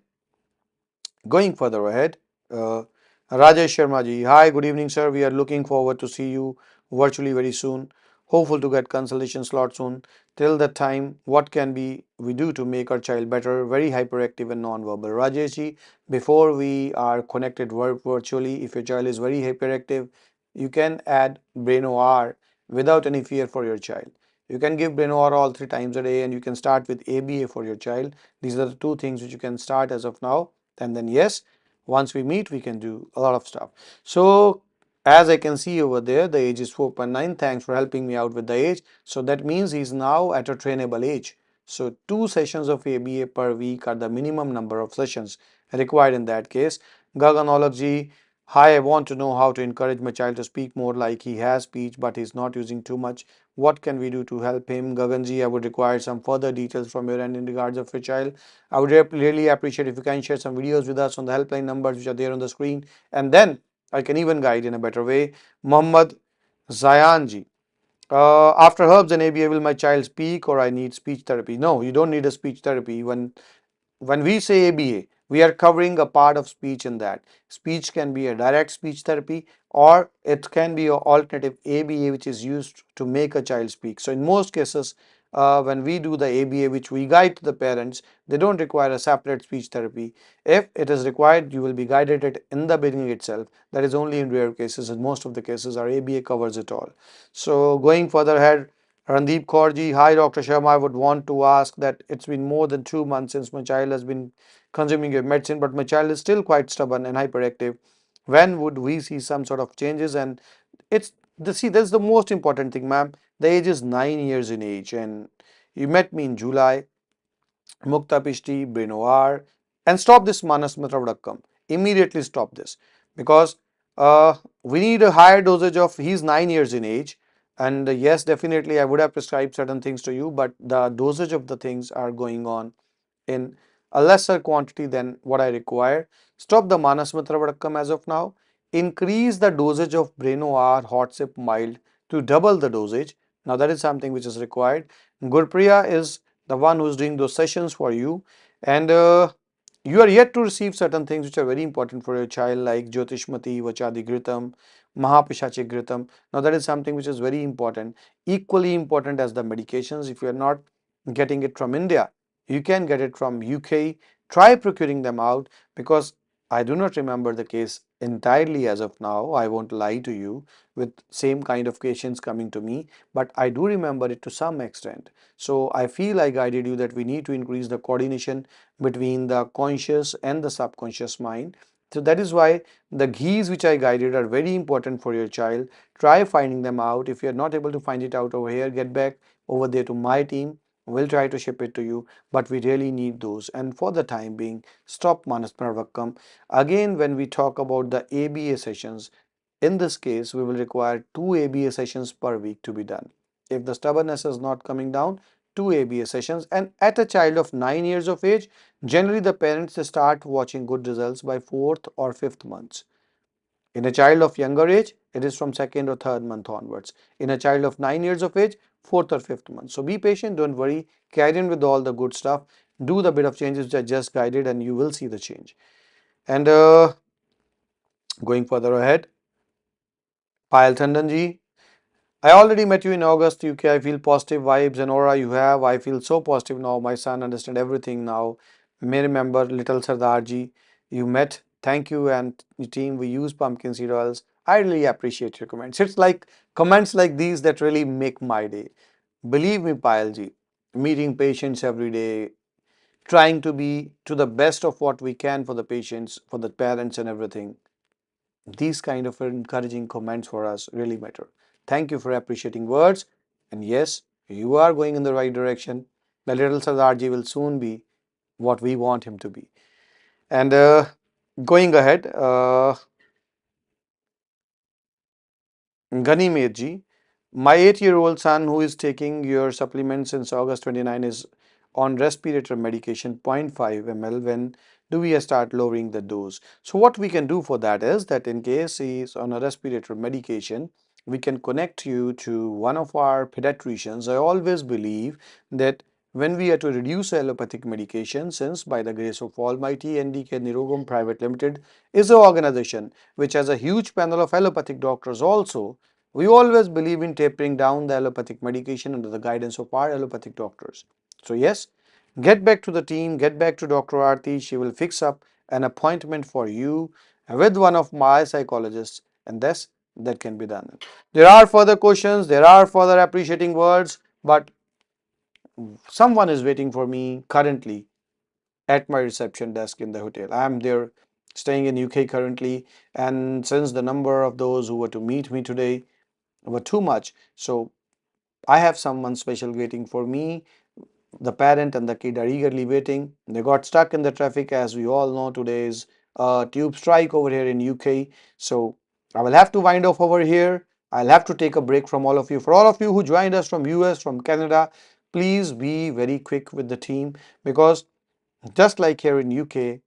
going further ahead, uh, Rajesh Sharma ji, hi, good evening, sir. We are looking forward to see you virtually very soon. Hopeful to get consultation slot soon. Till that time, what can we do to make our child better, very hyperactive and non-verbal? Rajesh ji, before we are connected virtually, if your child is very hyperactive, you can add Braino R without any fear for your child. You can give Braino R all 3 times a day, and you can start with ABA for your child. These are the two things which you can start as of now, and then yes, once we meet we can do a lot of stuff. So as I can see over there, the age is 4.9. Thanks for helping me out with the age. So that means he's now at a trainable age. So 2 sessions of ABA per week are the minimum number of sessions required in that case. Gaganology, hi, I want to know how to encourage my child to speak more, like he has speech but he's not using too much. What can we do to help him? Gaganji, I would require some further details from your end in regards of your child. I would really appreciate if you can share some videos with us on the helpline numbers which are there on the screen, and then I can even guide in a better way. Muhammad Zayanji, after herbs and ABA, will my child speak, or I need speech therapy? No, you don't need a speech therapy. When we say ABA, we are covering a part of speech in that. Speech can be a direct speech therapy, or it can be an alternative ABA which is used to make a child speak. So in most cases, when we do the ABA which we guide to the parents, they don't require a separate speech therapy. If it is required, you will be guided it in the beginning itself. That is only in rare cases, and most of the cases our ABA covers it all. So going further ahead, Randeep Kaurji, hi Dr. Sharma. I would want to ask that it's been more than 2 months since my child has been consuming your medicine, but my child is still quite stubborn and hyperactive. When would we see some sort of changes? And it's the see that's the most important thing, ma'am. The age is 9 years in age, and you met me in July. Mukta Pishti, Brinoir, and stop this Manas Mitravadakkam. Immediately stop this because we need a higher dosage of. He's 9 years in age, and yes, definitely I would have prescribed certain things to you, but the dosage of the things are going on in a lesser quantity than what I require. Stop the Manasmitra Vadakkam as of now. Increase the dosage of Breno R Hot Sip Mild to double the dosage. Now that is something which is required. Gurpriya is the one who is doing those sessions for you, and you are yet to receive certain things which are very important for your child, like Jyotishmati, Vachadi Gritam, Mahapishachi Gritam. Now that is something which is very important, equally important as the medications. If you are not getting it from India, you can get it from UK. Try procuring them out because I do not remember the case entirely as of now. I won't lie to you with same kind of patients coming to me, but I do remember it to some extent. So I feel I guided you that we need to increase the coordination between the conscious and the subconscious mind. So that is why the ghees which I guided are very important for your child. Try finding them out. If you are not able to find it out over here, get back over there to my team. We'll try to ship it to you, but we really need those. And for the time being, stop Manas Pranavakam. Again, when we talk about the ABA sessions, in this case, we will require 2 ABA sessions per week to be done. If the stubbornness is not coming down, 2 ABA sessions. And at a child of 9 years of age, generally the parents start watching good results by 4th or 5th months. In a child of younger age, it is from 2nd or 3rd month onwards. In a child of 9 years of age, 4th or 5th month. So be patient, don't worry, carry on with all the good stuff, do the bit of changes which I just guided, and you will see the change. And going further ahead, Payal Tandon, I already met you in August, UK. I feel positive vibes and aura you have. I feel so positive now. My son understand everything now. May remember little Sardarji. You met. Thank you and your team. We use pumpkin seed oils. I really appreciate your comments. It's like comments like these that really make my day. Believe me, Payalji, meeting patients every day, trying to be to the best of what we can for the patients, for the parents and everything. These kind of encouraging comments for us really matter. Thank you for appreciating words. And yes, you are going in the right direction. The little Sardarji will soon be what we want him to be. And going ahead, Ganimetji, my 8-year-old son who is taking your supplement since August 29 is on respirator medication 0.5 ml. When do we start lowering the dose? So what we can do for that is that in case he is on a respirator medication, we can connect you to one of our pediatricians. I always believe that when we are to reduce allopathic medication, since by the grace of Almighty, NDK Nirogam Private Limited is an organization which has a huge panel of allopathic doctors also. We always believe in tapering down the allopathic medication under the guidance of our allopathic doctors. So yes, get back to the team, get back to Dr. Aarti. She will fix up an appointment for you with one of my psychologists, and that can be done. There are further questions, there are further appreciating words, but someone is waiting for me currently at my reception desk in the hotel. I am there staying in UK currently, and since the number of those who were to meet me today were too much, so I have someone special waiting for me. The parent and the kid are eagerly waiting. They got stuck in the traffic. As we all know, today is tube strike over here in UK. So I will have to wind off over here. I'll have to take a break from all of you. For all of you who joined us from US, from Canada, please be very quick with the team, because just like here in UK,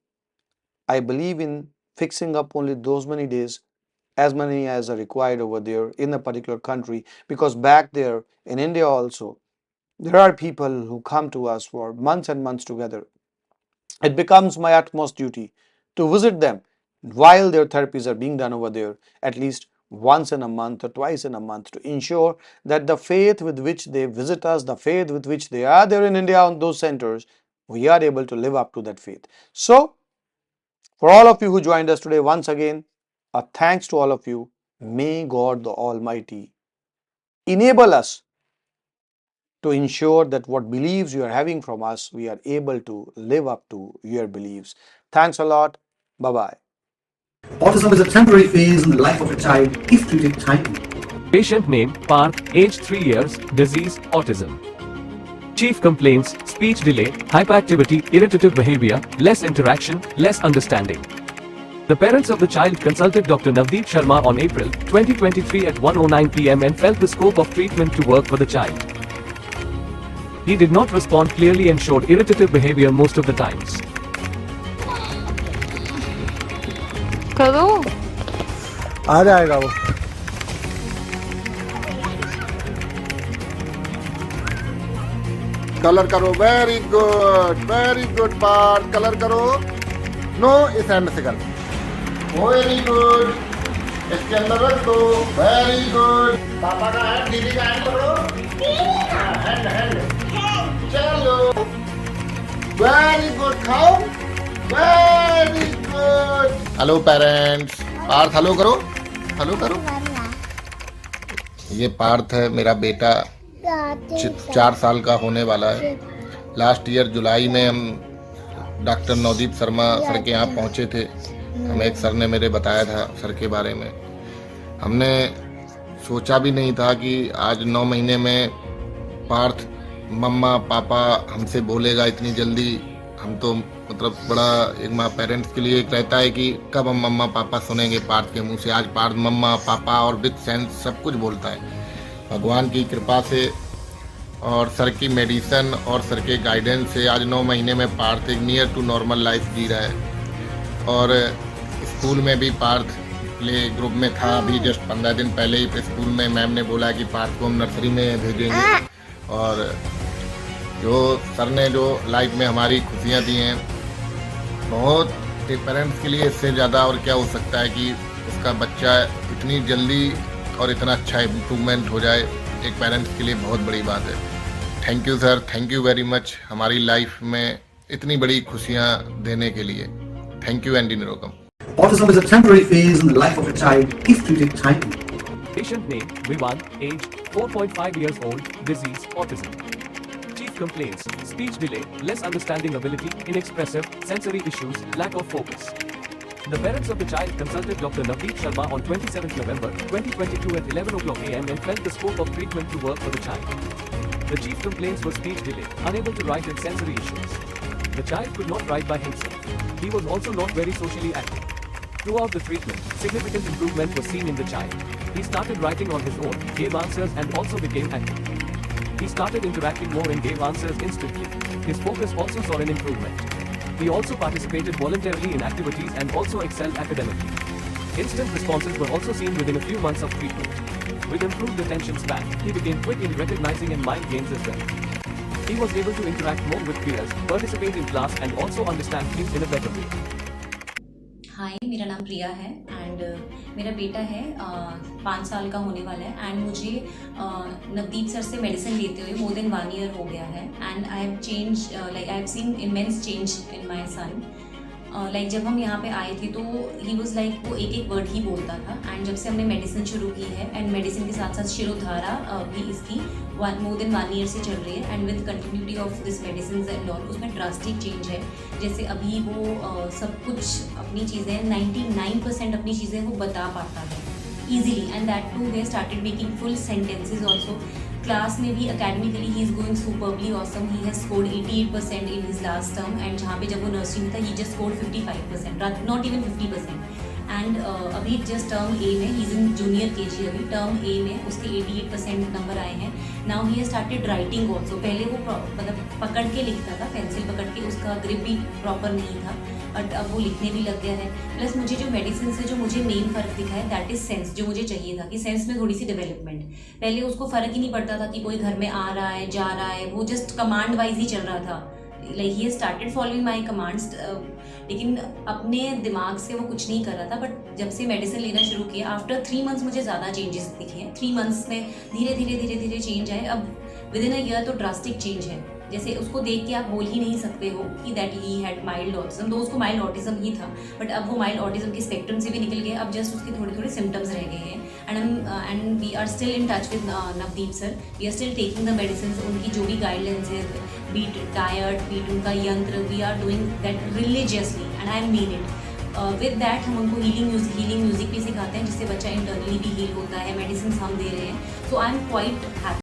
I believe in fixing up only those many days, as many as are required over there in a particular country, because back there in India also, there are people who come to us for months and months together. It becomes my utmost duty to visit them while their therapies are being done over there, at least once in a month or twice in a month, to ensure that the faith with which they visit us, the faith with which they are there in India on those centers, we are able to live up to that faith. So for all of you who joined us today, once again, a thanks to all of you. May God the Almighty enable us to ensure that what beliefs you are having from us, we are able to live up to your beliefs. Thanks a lot. Bye-bye. Autism is a temporary phase in the life of a child if treated timely. Patient name, Parth, age 3 years, disease, autism. Chief complaints, speech delay, hyperactivity, irritative behavior, less interaction, less understanding. The parents of the child consulted Dr. Navdeep Sharma on April 2023 at 1:09 p.m. and felt the scope of treatment to work for the child. He did not respond clearly and showed irritative behavior most of the times. करो आ जाएगा वो. Colour करो. Very good part. Colour करो. No, इस hand से कर. Very good. इसके अंदर रख दो. Very good. पापा का हैंड, दीदी का हैंड पकड़ो. हैंड. चलो. Very good. खाओ. Very good. Hello parents. Parth hello करो. हेलो करो. ये पार्थ है, मेरा बेटा. 4 साल का होने वाला है. लास्ट ईयर जुलाई में हम डॉक्टर नवदीप शर्मा सर के यहाँ पहुँचे थे. हमें एक सर ने मेरे बताया था सर के बारे में. हमने सोचा भी नहीं था कि आज 9 महीने में पार्थ मम्मा पापा हमसे बोलेगा इतनी जल्दी. हम तो मतलब बड़ा एक माँ पेरेंट्स के लिए एक रहता है कि कब हम मम्मा पापा सुनेंगे पार्थ के मुंह से. आज पार्थ मम्मा पापा और विद सेंस सब कुछ बोलता है. भगवान की कृपा से और सर की मेडिसिन और सर के गाइडेंस से आज 9 महीने में पार्थ एक नियर टू नॉर्मल लाइफ जी रहा है. और स्कूल में भी पार्थ प्ले ग्रुप में था. अभी जस्ट 15 दिन पहले ही स्कूल में मैम ने बोला कि पार्थ को हम नर्सरी में भेजेंगे. और जो सर ने जो लाइफ में हमारी खुशियाँ दी हैं, बहुत पेरेंट्स के लिए इससे ज़्यादा और क्या हो सकता है कि उसका बच्चा इतनी जल्दी और इतना अच्छा इम्प्रूवमेंट हो जाए. एक पेरेंट्स के लिए बहुत बड़ी बात है. Thank you sir. Thank you very much हमारी लाइफ में इतनी बड़ी खुशियाँ देने के लिए. Thank you and Nirogam. Autism is a temporary phase in the life of a child if treated timely. Patient name, Vivan, age 4.5 years old, disease, autism. Chief complaints, speech delay, less understanding ability, inexpressive, sensory issues, lack of focus. The parents of the child consulted Dr. Navdeep Sharma on 27th November 2022 at 11 o'clock am and felt the scope of treatment to work for the child. The chief complaints were speech delay, unable to write and sensory issues. The child could not write by himself. He was also not very socially active. Throughout the treatment, significant improvement was seen in the child. He started writing on his own, gave answers and also became active. He started interacting more and gave answers instantly. His focus also saw an improvement. He also participated voluntarily in activities and also excelled academically. Instant responses were also seen within a few months of treatment. With improved attention span, he became quick in recognizing and mind games as well. He was able to interact more with peers, participate in class and also understand things in a better way. हाय, मेरा नाम प्रिया है and मेरा बेटा है 5 साल का होने वाला है. एंड मुझे नवदीप सर से मेडिसिन लेते हुए मोर देन 1 ईयर हो गया है. And I have change like I have seen immense change in my son. Like जब हम यहाँ पे आए थे तो ही वॉज लाइक वो एक वर्ड ही बोलता था. एंड जब से हमने मेडिसिन शुरू की है एंड मेडिसिन के साथ साथ शिरोधारा भी इसकी मोर देन 1 ईयर से चल रही है. And with continuity of this medicine and all उसमें ड्रास्टिक चेंज है. जैसे अभी वो सब कुछ अपनी चीज़ें 99% अपनी चीज़ें वो बता पाता है easily. And that too they started making full sentences also. Class में भी academically he is going superbly awesome. He has scored 88% in his last term. And जहाँ पे जब वो नर्सरी में था he just scored 55%, not even 50%. And अभी just term A में he is in junior KG. अभी टर्म ए में उसके 88% नंबर आए हैं. Now he has started writing also. पहले वो मतलब पकड़ के लिखता था, पेंसिल पकड़ के, उसका ग्रिप भी प्रॉपर नहीं था. बट अब वो लिखने भी लग गया है. प्लस मुझे जो मेडिसिन से जो मुझे मेन फ़र्क दिखा है दैट इज़ सेंस. जो मुझे चाहिए था कि सेंस में थोड़ी सी डेवलपमेंट. पहले उसको फ़र्क ही नहीं पड़ता था कि कोई घर में आ रहा है जा रहा है. वो जस्ट कमांड वाइज ही चल रहा था. Like he started following my commands. लेकिन अपने दिमाग से वो कुछ नहीं कर रहा था. बट जब से मेडिसिन लेना शुरू किया आफ्टर 3 मंथ्स मुझे ज़्यादा चेंजेस दिखे हैं. 3 मंथ्स में धीरे धीरे चेंज आए. अब विद इन अ ईयर तो ड्रास्टिक चेंज है. जैसे उसको देख के आप बोल ही नहीं सकते हो कि that he had mild autism. तो उसको माइल्ड ऑटिज्म ही था. बट अब वो माइल्ड ऑटिज्म के स्पेक्ट्रम से भी निकल गया. अब जस्ट उसके थोड़े थोड़े सिम्टम्स रह गए हैं. And we are still in touch with Navdeep sir. We are still taking the medicine. उनकी जो भी गाइडलाइंस है, बीट डाइट, बीट उनका यंत्र, we are doing that religiously and I mean it. With that हम उनको हीलिंग म्यूजिक भी सिखाते हैं, जिससे बच्चा इंटरनली भी हील होता है. मेडिसिन हम दे रहे हैं. सो आई एम क्वाइट हैप्पी.